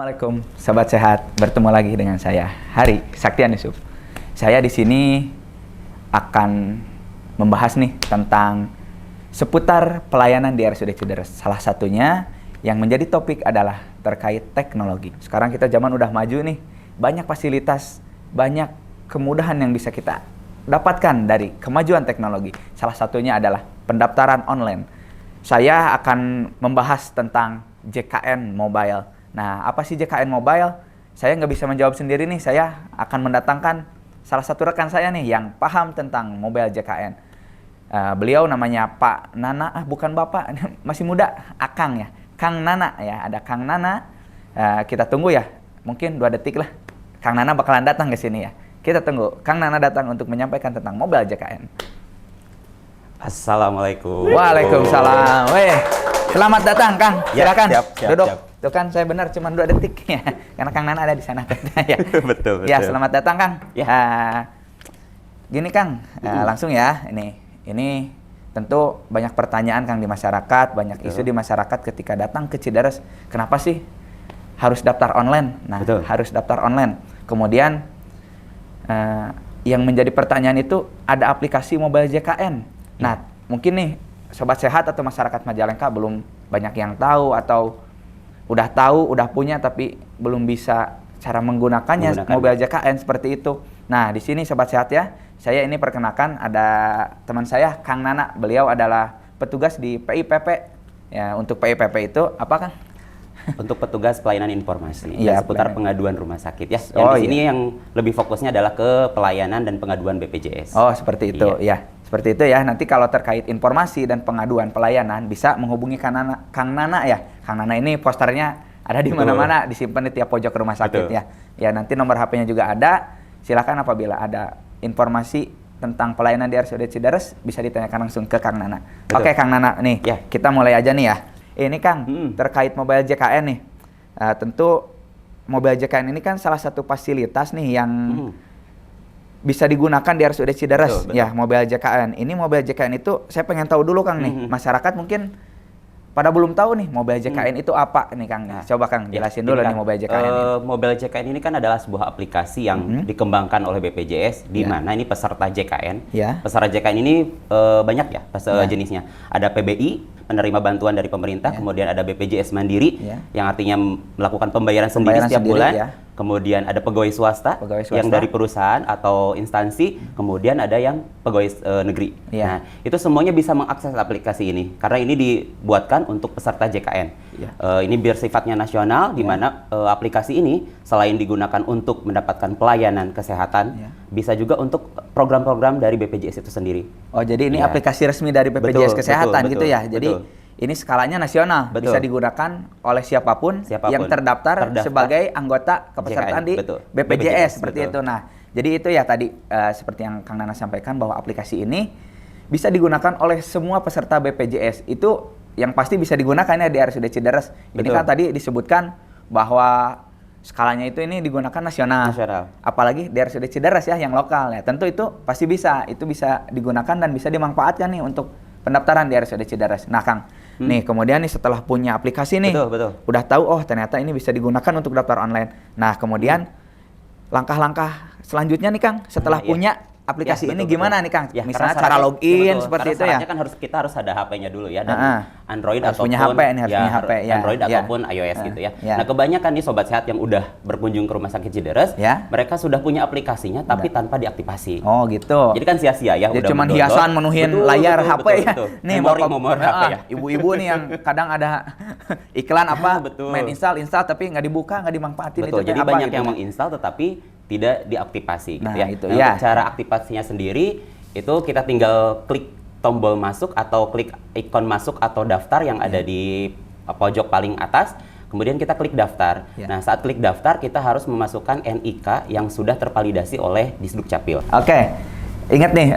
Assalamualaikum, sobat sehat. Bertemu lagi dengan saya, Hari Saktian Yusuf. Saya di sini akan membahas nih tentang seputar pelayanan di RSUD Cideres. Salah satunya yang menjadi topik adalah terkait teknologi. Sekarang kita zaman udah maju nih, banyak fasilitas, banyak kemudahan yang bisa kita dapatkan dari kemajuan teknologi. Salah satunya adalah pendaftaran online. Saya akan membahas tentang JKN Mobile. Nah, apa sih JKN Mobile? Saya nggak bisa menjawab sendiri nih. Saya akan mendatangkan salah satu rekan saya nih yang paham tentang mobile JKN. Beliau namanya Pak Nana, bukan Bapak, masih muda, Akang ya. Kang Nana ya, ada Kang Nana. Kita tunggu ya, mungkin 2 detik lah. Kang Nana bakalan datang ke sini ya. Kita tunggu Kang Nana datang untuk menyampaikan tentang mobile JKN. Assalamualaikum. Waalaikumsalam. Weh, selamat datang Kang. Silakan siap, duduk. siap. Tuh kan saya benar cuma 2 detik ya. Karena Kang Nana ada di sana. Ya. Betul. Ya, selamat datang Kang. Ya. Gini Kang, langsung ya. Ini tentu banyak pertanyaan Kang di masyarakat, banyak isu di masyarakat ketika datang ke Cideres. Kenapa sih harus daftar online? Nah, harus daftar online. Kemudian yang menjadi pertanyaan itu ada aplikasi mobile JKN. Nah, mungkin nih sobat sehat atau masyarakat Majalengka belum banyak yang tahu atau udah tahu, udah punya tapi belum bisa cara menggunakannya mobile JKN seperti itu. Nah, di sini sobat sehat ya, saya ini perkenalkan ada teman saya Kang Nana. Beliau adalah petugas di PIPP. Ya, untuk PIPP itu apa Kang? Untuk petugas pelayanan informasi ya, seputar pengaduan rumah sakit ya. Yang di sini yang lebih fokusnya adalah ke pelayanan dan pengaduan BPJS. Oh, seperti itu ya. Seperti itu ya. Nanti kalau terkait informasi dan pengaduan pelayanan bisa menghubungi Kang Nana ya. Kang Nana ini posternya ada di mana-mana, disimpan di tiap pojok rumah sakit ya. Ya, nanti nomor HP-nya juga ada. Silakan apabila ada informasi tentang pelayanan di RSUD Cideres bisa ditanyakan langsung ke Kang Nana. Oke, Kang Nana nih. Ya. Kita mulai aja nih ya. Ini Kang, terkait mobile JKN nih. Tentu mobile JKN ini kan salah satu fasilitas nih yang bisa digunakan di RSUD Cideres. Betul. Ya, mobile JKN. Ini mobile JKN itu saya pengen tahu dulu Kang nih. Masyarakat mungkin pada belum tahu nih mobile JKN itu apa nih Kang. Nah, coba Kang jelasin dulu nih mobile JKN ini. Mobile JKN ini kan adalah sebuah aplikasi yang dikembangkan oleh BPJS di mana ini peserta JKN. Peserta JKN ini banyak ya jenisnya. Ada PBI, penerima bantuan dari pemerintah, kemudian ada BPJS Mandiri yang artinya melakukan pembayaran sendiri setiap bulan. Kemudian ada pegawai swasta yang dari perusahaan atau instansi, kemudian ada yang pegawai negeri. Nah, itu semuanya bisa mengakses aplikasi ini karena ini dibuatkan untuk peserta JKN. Ini biar sifatnya nasional, di mana aplikasi ini selain digunakan untuk mendapatkan pelayanan kesehatan, bisa juga untuk program-program dari BPJS itu sendiri. Oh, jadi ini aplikasi resmi dari BPJS Kesehatan gitu ya. Jadi ini skalanya nasional, bisa digunakan oleh siapapun yang terdaftar sebagai anggota kepesertaan di BPJS seperti itu. Nah, jadi itu ya tadi seperti yang Kang Nana sampaikan bahwa aplikasi ini bisa digunakan oleh semua peserta BPJS. Itu yang pasti bisa digunakan ya di RSUD Cideres. Ini kan tadi disebutkan bahwa skalanya itu ini digunakan nasional. Apalagi di RSUD Cideres ya yang lokal ya. Tentu itu pasti bisa. Itu bisa digunakan dan bisa dimanfaatkan nih untuk pendaftaran di RSUD Cideres. Nah, Kang, nih kemudian nih setelah punya aplikasi nih, udah tahu oh ternyata ini bisa digunakan untuk daftar online. Nah, kemudian langkah-langkah selanjutnya nih Kang, setelah punya aplikasi ini gimana nih Kang? Misalnya cara login seperti itu ya. Kan kita harus ada HP-nya dulu ya, dan Android harus ataupun punya HP nih, harus punya HP ya. Android ataupun iOS gitu ya. Nah, kebanyakan nih sobat sehat yang udah berkunjung ke rumah sakit Cideres, mereka sudah punya aplikasinya tapi tanpa diaktifasi. Oh, gitu. Jadi kan sia-sia ya, udah cuma hiasan menuhin layar HP ya. Nih memori HP ya. Ibu-ibu nih yang kadang ada iklan apa main install tapi nggak dibuka, nggak dimanfaatin. Betul. Jadi banyak yang menginstal tetapi tidak diaktifasi gitu ya. Untuk cara aktifasinya sendiri itu kita tinggal klik tombol masuk atau klik ikon masuk atau daftar yang ada di pojok paling atas. Kemudian kita klik daftar. Nah, saat klik daftar kita harus memasukkan NIK yang sudah tervalidasi oleh Disduk Capil. Oke. Ingat nih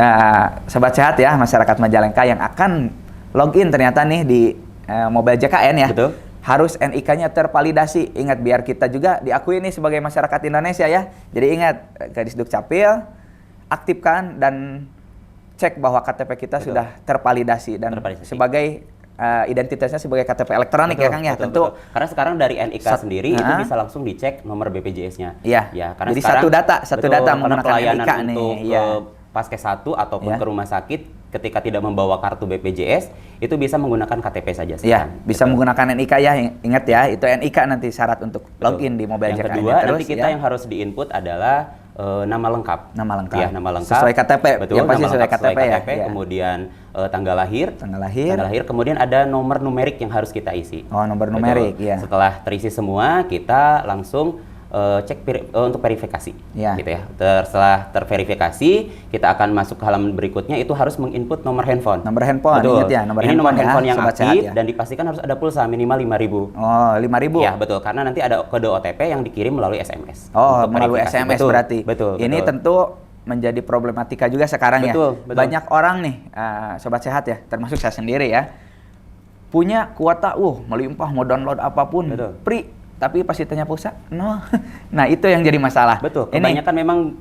sobat sehat ya, masyarakat Majalengka yang akan login ternyata nih di mobile JKN ya. Betul. Harus NIK-nya tervalidasi. Ingat, biar kita juga diakui nih sebagai masyarakat Indonesia ya. Jadi ingat, ke Disduk Capil, aktifkan dan cek bahwa KTP kita sudah tervalidasi dan sebagai identitasnya sebagai KTP elektronik ya Kang ya. Tentu karena sekarang dari NIK sendiri itu bisa langsung dicek nomor BPJS-nya. Iya. Ya, karena jadi sekarang satu data menggunakan pelayanan NIK untuk nih. Iya. Paskes 1 ataupun ke rumah sakit ketika tidak membawa kartu BPJS itu bisa menggunakan KTP saja sekarang. Ya, bisa menggunakan NIK ya. Ingat ya, itu NIK nanti syarat untuk login di Mobile JKN. Yang kedua, nanti kita yang harus diinput adalah nama lengkap. Nama lengkap. Ya, nama lengkap. Sesuai KTP. Betul, yang pasti sesuai KTP ya. Kemudian tanggal lahir. Tanggal lahir. Kemudian ada nomor numerik yang harus kita isi. Oh, nomor numerik, ya. Setelah terisi semua, kita langsung cek untuk verifikasi, gitu ya. Setelah terverifikasi, kita akan masuk ke halaman berikutnya. Itu harus menginput nomor handphone. Nomor handphone, betul. Ingat ya, nomor ini handphone nomor handphone yang aktif ya. dan dipastikan harus ada pulsa minimal 5.000. Oh, 5.000. Ya, betul. Karena nanti ada kode OTP yang dikirim melalui SMS. Oh, melalui SMS betul, berarti. Betul. Ini tentu menjadi problematika juga sekarang betul. Banyak orang nih, Sobat Sehat ya, termasuk saya sendiri ya, punya kuota, melimpah, mau download apapun, free. Tapi pas ditanya pulsa, no. Nah, itu yang jadi masalah. Betul. Kebanyakan memang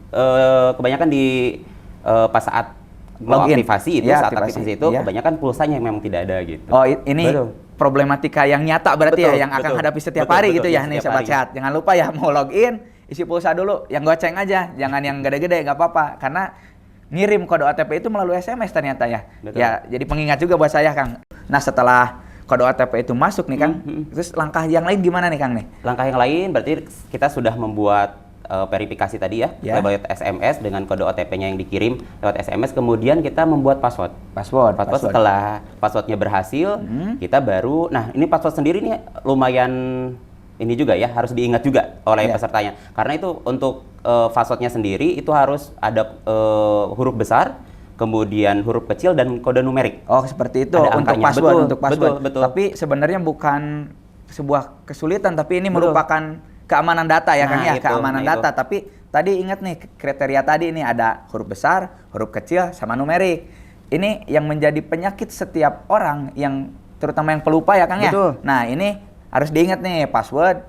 kebanyakan di pas saat aktivasi itu, kebanyakan pulsanya memang tidak ada gitu. Oh, ini problematika yang nyata berarti yang akan hadapi setiap hari gitu ya nih Sobat Sehat. Jangan lupa ya mau login, isi pulsa dulu, yang goceng aja, jangan yang gede-gede, nggak apa-apa. Karena ngirim kode OTP itu melalui SMS ternyata ya. Ya, jadi pengingat juga buat saya, Kang. Nah, setelah kode OTP itu masuk nih Kang, terus langkah yang lain gimana nih Kang nih? Langkah yang lain berarti kita sudah membuat verifikasi tadi ya, lewat SMS dengan kode OTP-nya yang dikirim lewat SMS, kemudian kita membuat password. Setelah passwordnya berhasil, kita baru, nah ini password sendiri nih lumayan ini juga ya, harus diingat juga oleh pesertanya. Karena itu untuk passwordnya sendiri itu harus ada huruf besar, kemudian huruf kecil dan kode numerik. Oh, seperti itu untuk password, untuk password. Betul. Tapi sebenarnya bukan sebuah kesulitan, tapi ini merupakan keamanan data ya Kang ya, keamanan data. Tapi tadi ingat nih kriteria tadi ini ada huruf besar, huruf kecil sama numerik. Ini yang menjadi penyakit setiap orang yang terutama yang pelupa ya Kang ya. Nah, ini harus diingat nih password.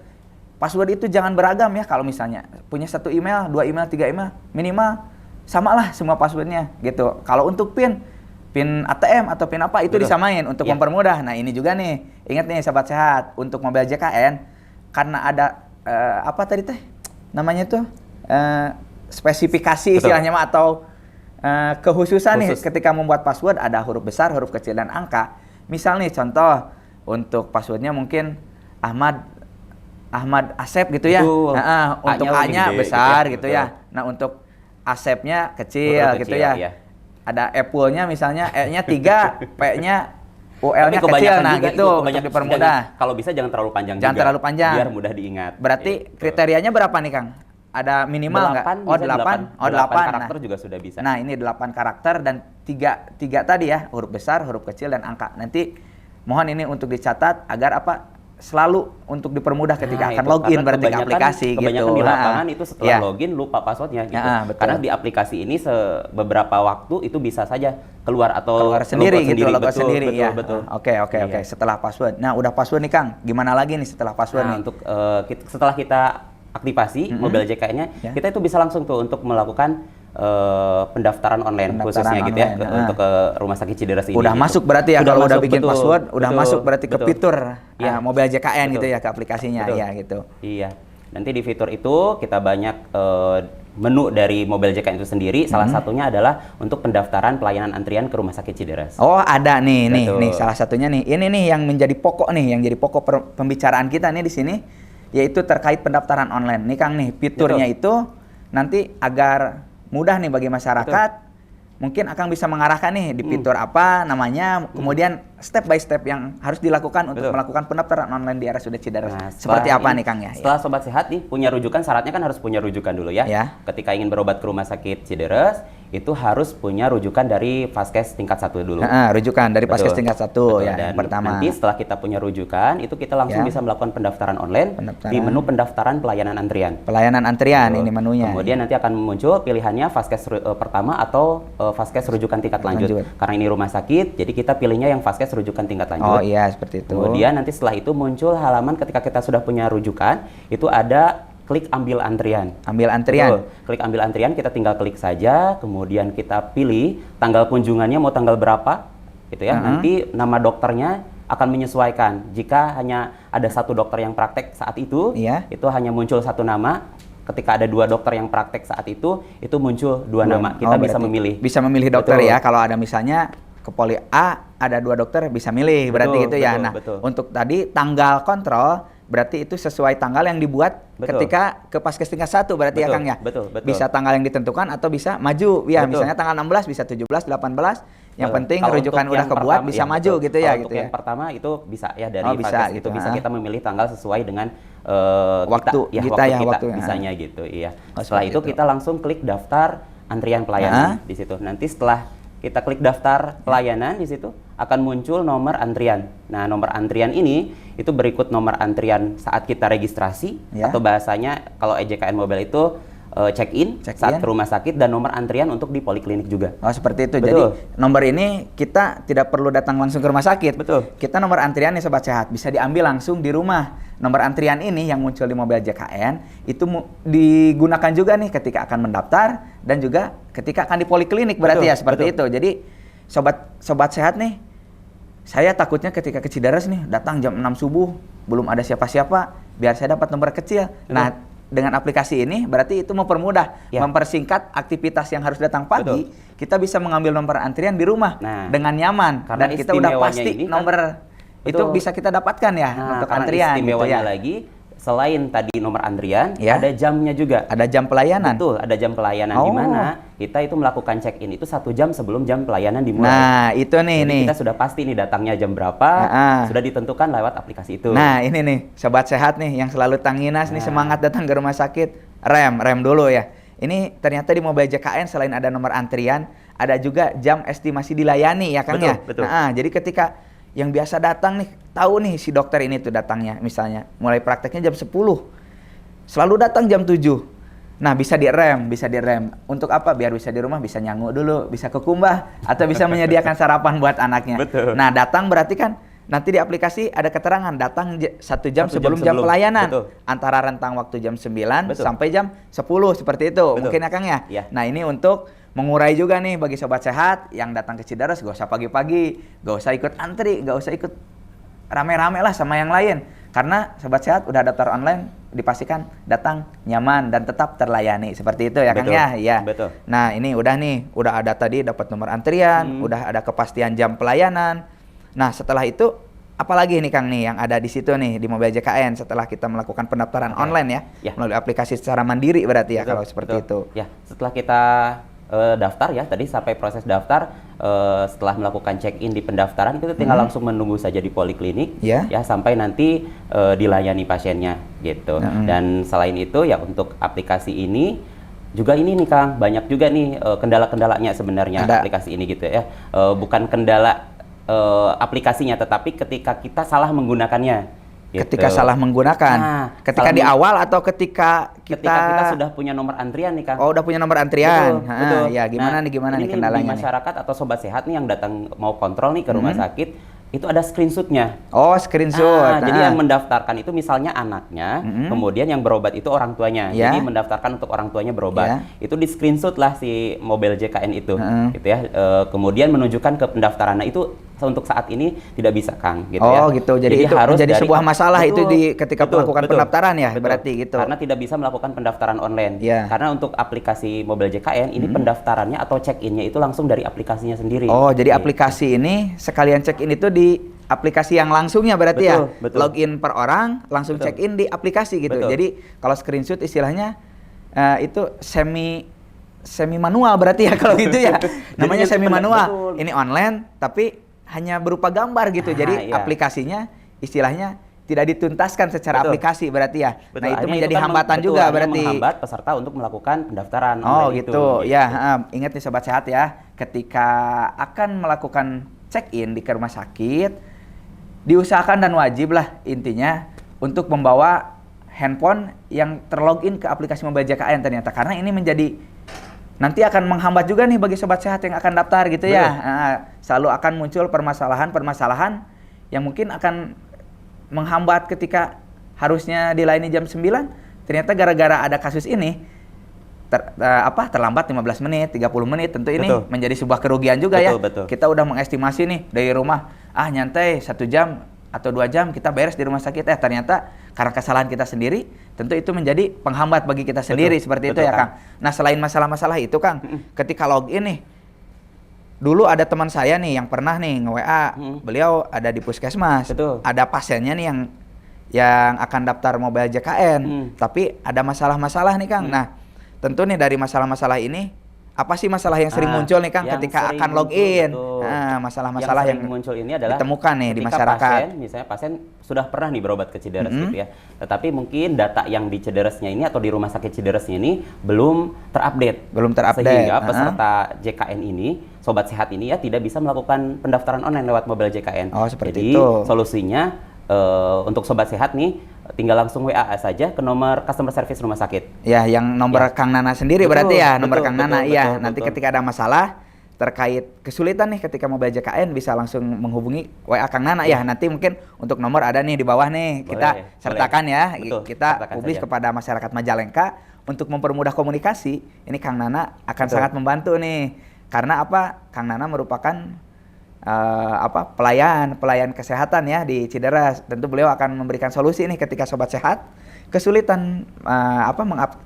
Password itu jangan beragam ya, kalau misalnya punya 1 email, 2 email, 3 email, minimal samalah semua passwordnya gitu. Kalau untuk PIN ATM atau PIN apa itu disamain untuk mempermudah. Nah, ini juga nih, ingat nih Sobat Sehat, untuk Mobile JKN karena ada apa tadi teh namanya tuh spesifikasi istilahnya mah atau khususan nih ketika membuat password, ada huruf besar, huruf kecil dan angka. Misal nih contoh untuk passwordnya mungkin Ahmad Asep gitu ya. Nah, untuk A-nya besar gitu ya. Nah, untuk Asepnya kecil gitu ya. Ada Apple-nya misalnya E-nya 3, P-nya UL-nya kecil, nah gitu untuk dipermudah. Kalau bisa jangan terlalu panjang juga. Jangan terlalu panjang. Biar mudah diingat. Berarti kriterianya berapa nih Kang? Ada minimal nggak? 8 karakter juga sudah bisa. Nah, ini 8 karakter dan 3 tadi ya, huruf besar, huruf kecil dan angka. Nanti mohon ini untuk dicatat agar selalu untuk dipermudah ketika akan login berarti ke aplikasi gitu. Kebanyakan di lapangan itu setelah login lupa passwordnya gitu. Karena di aplikasi ini beberapa waktu itu bisa saja keluar sendiri gitu, logo sendiri. Betul. Oke. Setelah password. Nah, udah password nih Kang. Gimana lagi nih setelah password nih? Untuk setelah kita aktivasi Mobile JKN-nya, kita itu bisa langsung tuh untuk melakukan pendaftaran online khususnya gitu ya untuk ke Rumah Sakit Cideres ini. Udah masuk berarti ya kalau udah bikin password, udah masuk berarti ke fitur Mobile JKN gitu ya, ke aplikasinya ya gitu. Iya. Nanti di fitur itu kita banyak menu dari Mobile JKN itu sendiri. Salah satunya adalah untuk pendaftaran pelayanan antrian ke Rumah Sakit Cideres. Oh, ada nih salah satunya nih. Ini nih yang menjadi pokok nih, yang jadi pokok pembicaraan kita nih di sini, yaitu terkait pendaftaran online. Nih Kang nih, fiturnya itu nanti agar mudah nih bagi masyarakat. Mungkin Akang bisa mengarahkan nih di fitur apa namanya, kemudian step by step yang harus dilakukan untuk melakukan pendaftaran online di RSUD Cideres. Nah, seperti apa nih Kang ya? Setelah Sobat Sehat nih punya rujukan, syaratnya kan harus punya rujukan dulu ya. Ketika ingin berobat ke Rumah Sakit Cideres, itu harus punya rujukan dari Vaskes tingkat 1 dulu. Rujukan dari Vaskes tingkat 1 ya, yang pertama. Nanti setelah kita punya rujukan, itu kita langsung bisa melakukan pendaftaran online di menu pendaftaran pelayanan antrian. Pelayanan antrian ini menunya. Kemudian nanti akan muncul pilihannya Vaskes pertama atau Vaskes rujukan tingkat lanjut. Karena ini rumah sakit, jadi kita pilihnya yang Vaskes rujukan tingkat lanjut. Oh iya, seperti itu. Kemudian nanti setelah itu muncul halaman ketika kita sudah punya rujukan, itu ada klik ambil antrian. Ambil antrian. Klik ambil antrian, kita tinggal klik saja, kemudian kita pilih tanggal kunjungannya mau tanggal berapa, gitu ya. Nanti nama dokternya akan menyesuaikan. Jika hanya ada satu dokter yang praktek saat itu, itu hanya muncul satu nama. Ketika ada 2 dokter yang praktek saat itu muncul 2 nama. Kita bisa memilih. Bisa memilih dokter ya. Kalau ada misalnya ke poli A ada 2 dokter bisa milih. Berarti gitu ya. Nah, untuk tadi tanggal kontrol berarti itu sesuai tanggal yang dibuat ketika ke Paskes tingkat 1 berarti ya Kang ya. Bisa tanggal yang ditentukan atau bisa maju. Ya, misalnya tanggal 16 bisa 17, 18. Yang penting rujukan udah kebuat bisa maju gitu ya. Untuk yang pertama itu bisa ya dari bisa, gitu. Bisa kita memilih tanggal sesuai dengan waktu kita bisanya gitu. Iya. Setelah itu kita langsung klik daftar antrian pelayanan di situ. Nanti setelah kita klik daftar pelayanan di situ akan muncul nomor antrian. Nah, nomor antrian ini itu berikut nomor antrian saat kita registrasi atau bahasanya kalau EJKN Mobile itu check-in saat ke rumah sakit dan nomor antrian untuk di poliklinik juga. Oh, seperti itu. Jadi nomor ini kita tidak perlu datang langsung ke rumah sakit. Kita nomor antrian nih Sobat Sehat bisa diambil langsung di rumah. Nomor antrian ini yang muncul di mobil JKN itu digunakan juga nih ketika akan mendaftar dan juga ketika akan di poliklinik berarti ya seperti itu. Jadi sobat sehat nih, saya takutnya ketika ke Cidaras nih datang jam 6 subuh belum ada siapa-siapa biar saya dapat nomor kecil. Nah, dengan aplikasi ini berarti itu mempermudah, mempersingkat aktivitas yang harus datang pagi. Kita bisa mengambil nomor antrian di rumah dengan nyaman dan kita udah pasti nomor itu bisa kita dapatkan ya untuk antrian. Istimewanya lagi selain tadi nomor antrian, ada jamnya juga. Ada jam pelayanan. Betul, ada jam pelayanan di mana kita itu melakukan check-in itu 1 jam sebelum jam pelayanan dimulai. Nah, itu nih. Jadi kita sudah pasti nih datangnya jam berapa, sudah ditentukan lewat aplikasi itu. Nah, ini nih, Sobat Sehat nih yang selalu tanginas nih semangat datang ke rumah sakit. Rem dulu ya. Ini ternyata di mobil JKN selain ada nomor antrian, ada juga jam estimasi dilayani ya Kang ya. Betul. Nah, jadi ketika yang biasa datang nih, tahu nih si dokter ini tuh datangnya misalnya mulai prakteknya jam 10. Selalu datang jam 7. Nah, bisa direm. Untuk apa? Biar bisa di rumah bisa nyangu dulu, bisa kekumbah atau bisa menyediakan sarapan buat anaknya. Nah, datang berarti kan nanti di aplikasi ada keterangan datang 1 jam sebelum jam pelayanan. Antara rentang waktu jam 9 sampai jam 10 seperti itu. Mungkin ya Kang ya. Nah, ini untuk mengurai juga nih bagi Sobat Sehat yang datang ke Cidaras gak usah pagi-pagi, gak usah ikut antri, gak usah ikut rame-rame lah sama yang lain. Karena Sobat Sehat udah daftar online, dipastikan datang nyaman dan tetap terlayani. Seperti itu ya Kang ya. Iya. Nah, ini udah ada tadi dapat nomor antrian, udah ada kepastian jam pelayanan. Nah, setelah itu apalagi nih Kang nih yang ada di situ nih di mobil JKN setelah kita melakukan pendaftaran online ya, melalui aplikasi secara mandiri berarti ya kalau seperti itu. Ya, setelah kita daftar ya tadi sampai proses daftar, setelah melakukan check-in di pendaftaran kita tinggal langsung menunggu saja di poliklinik ya sampai nanti dilayani pasiennya gitu. Dan selain itu ya untuk aplikasi ini juga ini nih Kang, banyak juga nih kendala-kendalanya sebenarnya aplikasi ini gitu ya. Bukan kendala aplikasinya tetapi ketika kita salah menggunakannya. Ketika salah menggunakan, ketika di awal atau ketika kita sudah punya nomor antrian nih Kang. Oh, udah punya nomor antrian. Betul. Ya, gimana nih kendalanya? Di masyarakat atau Sobat Sehat nih yang datang mau kontrol nih ke rumah sakit, itu ada screenshotnya. Oh, screenshot. Jadi yang mendaftarkan itu misalnya anaknya, kemudian yang berobat itu orang tuanya. Jadi mendaftarkan untuk orang tuanya berobat. Itu di screenshot lah si mobil JKN itu, gitu ya. Kemudian menunjukkan ke pendaftaran. Nah, itu untuk saat ini tidak bisa Kang, gitu ya. Oh, gitu. Jadi itu harus menjadi sebuah masalah itu ketika melakukan pendaftaran ya, berarti gitu. Karena tidak bisa melakukan pendaftaran online. Karena untuk aplikasi mobil JKN ini pendaftarannya atau check-in-nya itu langsung dari aplikasinya sendiri. Oh, jadi aplikasi ini sekalian check-in itu di aplikasi yang langsungnya berarti login per orang langsung check-in di aplikasi gitu. Jadi kalau screenshot istilahnya itu semi manual berarti ya kalau gitu ya. Namanya semi manual. Ini online tapi hanya berupa gambar gitu. Jadi aplikasinya istilahnya tidak dituntaskan secara aplikasi berarti ya. Nah, itu menjadi hambatan juga berarti. Menghambat peserta untuk melakukan pendaftaran. Oh, gitu. Ya, ingat nih Sobat Sehat ya, ketika akan melakukan check-in di rumah sakit, diusahakan dan wajib lah intinya untuk membawa handphone yang terlogin ke aplikasi mobil JKN ternyata. Karena ini menjadi nanti akan menghambat juga nih bagi Sobat Sehat yang akan daftar gitu ya. Selalu akan muncul permasalahan yang mungkin akan menghambat ketika harusnya dilayani jam 9. Ternyata gara-gara ada kasus ini terlambat 15 menit, 30 menit. Tentu ini menjadi sebuah kerugian juga ya. Kita udah mengestimasi nih dari rumah nyantai 1 jam atau 2 jam kita beres di rumah sakit, ternyata karena kesalahan kita sendiri, tentu itu menjadi penghambat bagi kita sendiri, seperti itu ya Kang. Nah selain masalah-masalah itu Kang, ketika login nih, dulu ada teman saya nih yang pernah nih nge-WA, beliau ada di puskesmas, ada pasiennya nih yang akan daftar mobile JKN, tapi ada masalah-masalah nih Kang. Nah tentu nih dari masalah-masalah ini, apa sih masalah yang sering muncul nih Kang ketika akan login? Nah, masalah-masalah yang muncul ini adalah ditemukan nih di masyarakat. Misalnya pasien sudah pernah nih berobat ke Cideres gitu ya, tetapi mungkin data yang di Cideresnya ini atau di rumah sakit Cideresnya ini belum terupdate. Sehingga peserta JKN ini, sobat sehat ini ya tidak bisa melakukan pendaftaran online lewat mobile JKN. Jadi solusinya untuk sobat sehat nih, tinggal langsung WA saja ke nomor customer service rumah sakit. Ya, yang nomor Kang Nana sendiri berarti ya, nomor Kang Nana. Iya, nanti ketika ada masalah terkait kesulitan nih ketika mobile JKN bisa langsung menghubungi WA Kang Nana ya. Nanti mungkin untuk nomor ada nih di bawah nih, kita sertakan ya. Kita publis kepada masyarakat Majalengka untuk mempermudah komunikasi. Ini Kang Nana akan sangat membantu nih. Karena apa? Kang Nana merupakan pelayan kesehatan ya di Cideres. Tentu beliau akan memberikan solusi nih ketika sobat sehat kesulitan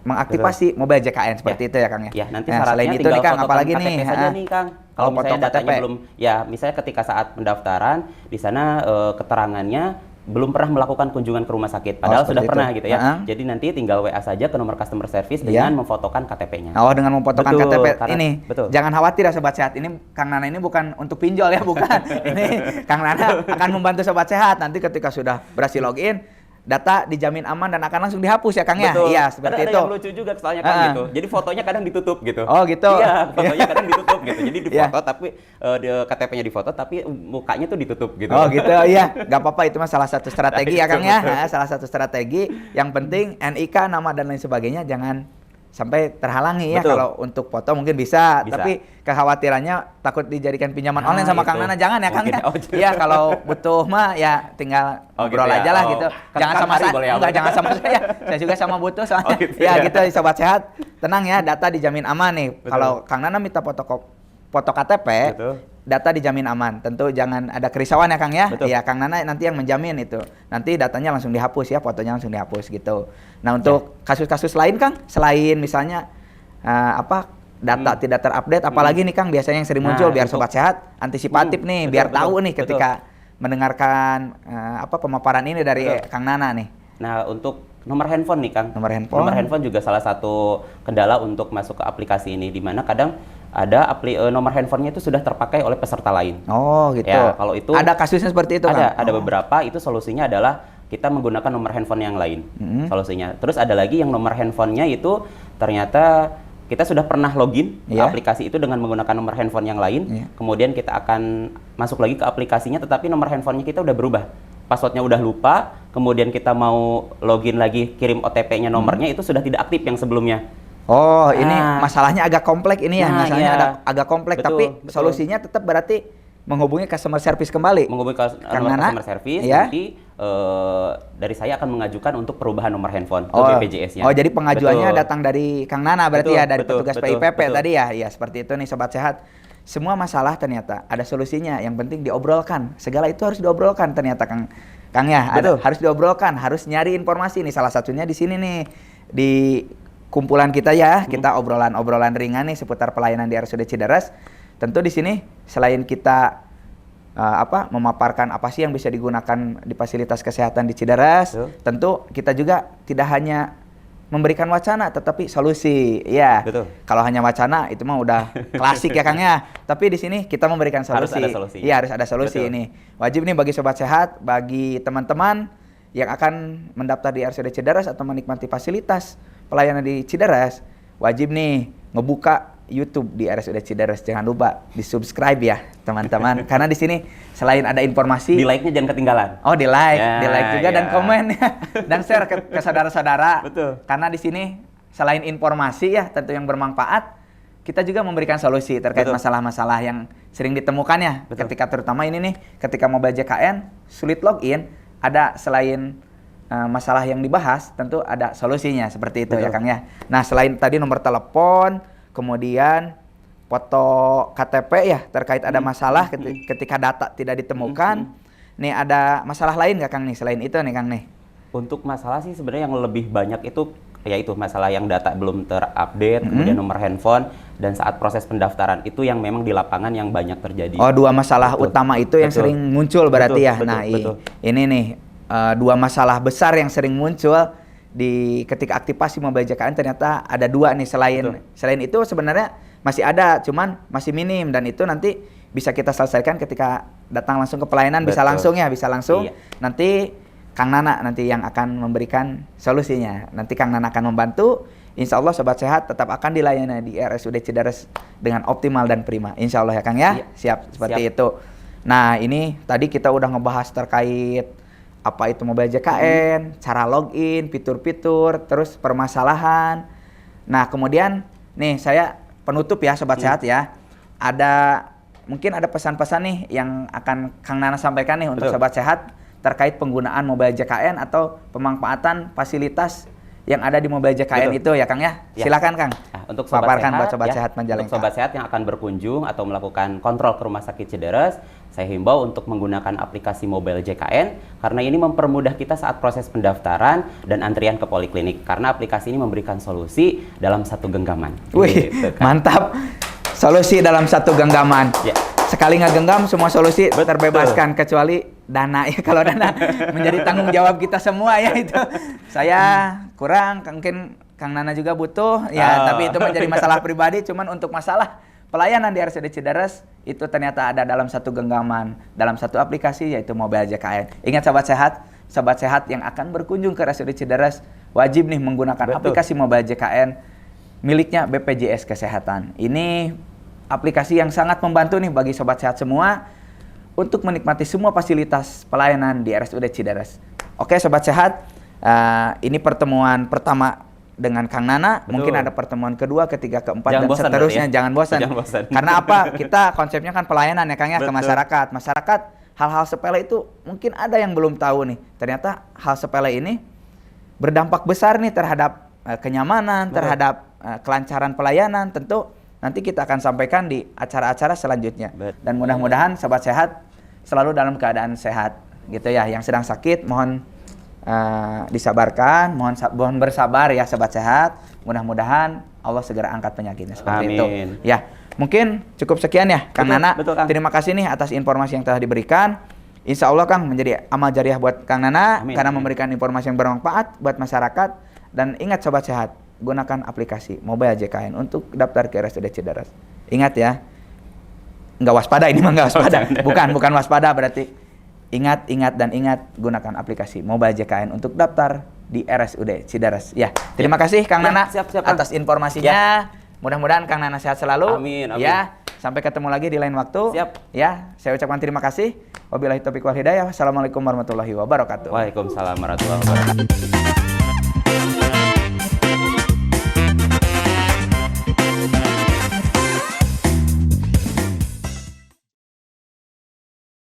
mengaktifasi mobile JKN seperti itu ya Kang ya. Ya, nanti selain itu nih Kang, apalagi nih saja nih Kang. Kalau misalnya datanya belum, ya misalnya ketika saat pendaftaran di sana keterangannya belum pernah melakukan kunjungan ke rumah sakit, padahal sudah pernah gitu ya. Jadi nanti tinggal WA saja ke nomor customer service dengan memfotokan KTP-nya. Dengan memfotokan KTP ini. Jangan khawatir ya sobat sehat. Ini Kang Nana ini bukan untuk pinjol ya, bukan. Ini Kang Nana akan membantu sobat sehat nanti ketika sudah berhasil login, data dijamin aman dan akan langsung dihapus ya Kang ya. Iya, seperti itu. Ada yang lucu juga soalnya Kang gitu. Jadi fotonya kadang ditutup gitu. Oh gitu. Iya, fotonya kadang ditutup gitu. Jadi difoto tapi KTP-nya difoto tapi mukanya tuh ditutup gitu. Oh gitu. Iya, nggak apa-apa, itu mah salah satu strategi ya Kang ya. Salah satu strategi. Yang penting NIK, nama dan lain sebagainya jangan sampai terhalangi ya. Kalau untuk foto mungkin bisa, tapi kekhawatirannya takut dijadikan pinjaman online sama Kang Nana, jangan ya Kang ya. Iya, kalau butuh mah ya tinggal ngobrol aja lah gitu. Jangan sama saya, jangan sama saya. Saya juga sama butuh soalnya. Ya gitu sobat sehat, tenang ya, data dijamin aman nih. Kalau Kang Nana minta foto KTP, data dijamin aman. Tentu jangan ada kerisauan ya Kang ya. Iya, Kang Nana nanti yang menjamin itu. Nanti datanya langsung dihapus ya, fotonya langsung dihapus gitu. Nah, untuk kasus-kasus lain Kang, selain misalnya data tidak terupdate, apalagi nih Kang biasanya yang sering muncul biar sobat sehat antisipatif nih, biar tahu nih ketika mendengarkan pemaparan ini dari Kang Nana nih. Nah, untuk nomor handphone nih Kang. Nomor handphone juga salah satu kendala untuk masuk ke aplikasi ini, di mana kadang ada nomor handphonenya itu sudah terpakai oleh peserta lain. Oh gitu. Ya, kalau itu ada kasusnya seperti itu Kang? Ada beberapa, itu solusinya adalah kita menggunakan nomor handphone yang lain. Solusinya. Terus ada lagi yang nomor handphonenya itu ternyata kita sudah pernah login ke aplikasi itu dengan menggunakan nomor handphone yang lain. Kemudian kita akan masuk lagi ke aplikasinya, tetapi nomor handphonenya kita udah berubah. Passwordnya udah lupa, kemudian kita mau login lagi, kirim OTP-nya nomornya itu sudah tidak aktif yang sebelumnya. Oh, ini masalahnya agak kompleks ini ya, masalahnya agak kompleks, tapi solusinya tetap berarti menghubungi customer service kembali. Menghubungi customer service, nanti dari saya akan mengajukan untuk perubahan nomor handphone ke BPJS-nya. Oh, jadi pengajuannya datang dari Kang Nana berarti ya, dari petugas PIPP tadi ya. Iya, seperti itu nih sobat sehat. Semua masalah ternyata ada solusinya, yang penting diobrolkan. Segala itu harus diobrolkan ternyata Kang ya. Harus diobrolkan, harus nyari informasi nih. Salah satunya di sini nih, di kumpulan kita ya, kita obrolan ringan nih seputar pelayanan di RSUD Cideres. Tentu di sini selain kita memaparkan apa sih yang bisa digunakan di fasilitas kesehatan di Cideres, tentu kita juga tidak hanya memberikan wacana tetapi solusi. Ya. Kalau hanya wacana itu mah udah klasik ya Kang ya. Tapi di sini kita memberikan solusi. Harus ada solusi. Iya, harus ada solusi ini. Wajib nih bagi sobat sehat, bagi teman-teman yang akan mendaftar di RSUD Cideres atau menikmati fasilitas pelayanan di Cideres, wajib nih ngebuka YouTube di RSUD Cideres. Jangan lupa di-subscribe ya, teman-teman. Karena di sini selain ada informasi, di like-nya jangan ketinggalan. Oh, di like juga dan komen ya. Dan share ke saudara-saudara. Karena di sini selain informasi ya, tentu yang bermanfaat, kita juga memberikan solusi terkait masalah-masalah yang sering ditemukan ya. Ketika terutama ini nih, ketika mobile JKN sulit login, ada selain masalah yang dibahas, tentu ada solusinya seperti itu ya Kang ya. Nah, selain tadi nomor telepon, kemudian foto KTP ya terkait ada masalah ketika data tidak ditemukan. Nih ada masalah lain nggak Kang nih selain itu nih Kang nih? Untuk masalah sih sebenarnya yang lebih banyak itu yaitu masalah yang data belum terupdate, kemudian nomor handphone, dan saat proses pendaftaran itu yang memang di lapangan yang banyak terjadi. Oh, dua masalah utama itu yang sering muncul berarti ya. Nah, ini nih dua masalah besar yang sering muncul di ketika aktivasi mobile JKN, ternyata ada dua nih. Selain itu sebenarnya masih ada, cuman masih minim, dan itu nanti bisa kita selesaikan ketika datang langsung ke pelayanan. Bisa langsung. Iya. Nanti Kang Nana nanti yang akan memberikan solusinya. Nanti Kang Nana akan membantu. Insya Allah Sobat Sehat tetap akan dilayani di RSUD Cidares dengan optimal dan prima. Insya Allah ya Kang ya. Iya. Siap seperti itu. Nah, ini tadi kita udah ngebahas terkait apa itu mobile JKN, cara login, fitur-fitur, terus permasalahan. Nah, kemudian nih saya penutup ya Sobat Sehat ya. Mungkin ada pesan-pesan nih yang akan Kang Nana sampaikan nih untuk Sobat Sehat terkait penggunaan mobile JKN atau pemanfaatan fasilitas yang ada di mobile JKN itu ya Kang ya. Silakan Kang. Nah, untuk Sobat paparkan Sehat, buat Sobat Sehat Majalengka. Untuk Sobat Sehat yang akan berkunjung atau melakukan kontrol ke Rumah Sakit Cidares, saya himbau untuk menggunakan aplikasi mobile JKN karena ini mempermudah kita saat proses pendaftaran dan antrian ke poliklinik, karena aplikasi ini memberikan solusi dalam satu genggaman. Wih, gitu, kan? Mantap. Solusi dalam satu genggaman. Ya. Sekali ngegenggam semua solusi terbebaskan kecuali dana ya. Kalau dana menjadi tanggung jawab kita semua ya itu. Saya kurang, mungkin Kang Nana juga butuh ya, tapi itu menjadi masalah pribadi. Cuman untuk masalah pelayanan di RSUD Cidares itu ternyata ada dalam satu genggaman, dalam satu aplikasi yaitu mobile JKN. Ingat Sobat Sehat yang akan berkunjung ke RSUD Cidares wajib nih menggunakan aplikasi mobile JKN miliknya BPJS Kesehatan. Ini aplikasi yang sangat membantu nih bagi Sobat Sehat semua untuk menikmati semua fasilitas pelayanan di RSUD Cidares. Oke Sobat Sehat, ini pertemuan pertama dengan Kang Nana. Mungkin ada pertemuan kedua, ketiga, keempat, dan seterusnya. Jangan bosan. Karena apa? Kita konsepnya kan pelayanan ya Kang ya, ke masyarakat. Masyarakat hal-hal sepele itu mungkin ada yang belum tahu nih. Ternyata hal sepele ini berdampak besar nih terhadap kenyamanan, terhadap kelancaran pelayanan. Tentu nanti kita akan sampaikan di acara-acara selanjutnya. Dan mudah-mudahan Sobat Sehat selalu dalam keadaan sehat gitu ya. Yang sedang sakit mohon disabarkan, mohon bersabar ya Sobat Sehat. Mudah-mudahan Allah segera angkat penyakitnya seperti itu. Ya, mungkin cukup sekian ya Kang Nana. Terima kasih nih atas informasi yang telah diberikan. Insya Allah Kang menjadi amal jariah buat Kang Nana karena memberikan informasi yang bermanfaat buat masyarakat. Dan ingat Sobat Sehat, gunakan aplikasi mobile JKN untuk daftar ke RSUD Cidares. Ingat ya, nggak waspada, ini mah nggak waspada. Bukan waspada berarti. Ingat, gunakan aplikasi mobile JKN untuk daftar di RSUD Cidares. Ya, terima kasih Kang Nana atas informasinya. Mudah-mudahan Kang Nana sehat selalu. Amin. Ya, sampai ketemu lagi di lain waktu. Ya, saya ucapkan terima kasih. Wabillahi taufiq wal hidayah. Wassalamualaikum warahmatullahi wabarakatuh. Waalaikumsalam warahmatullahi wabarakatuh.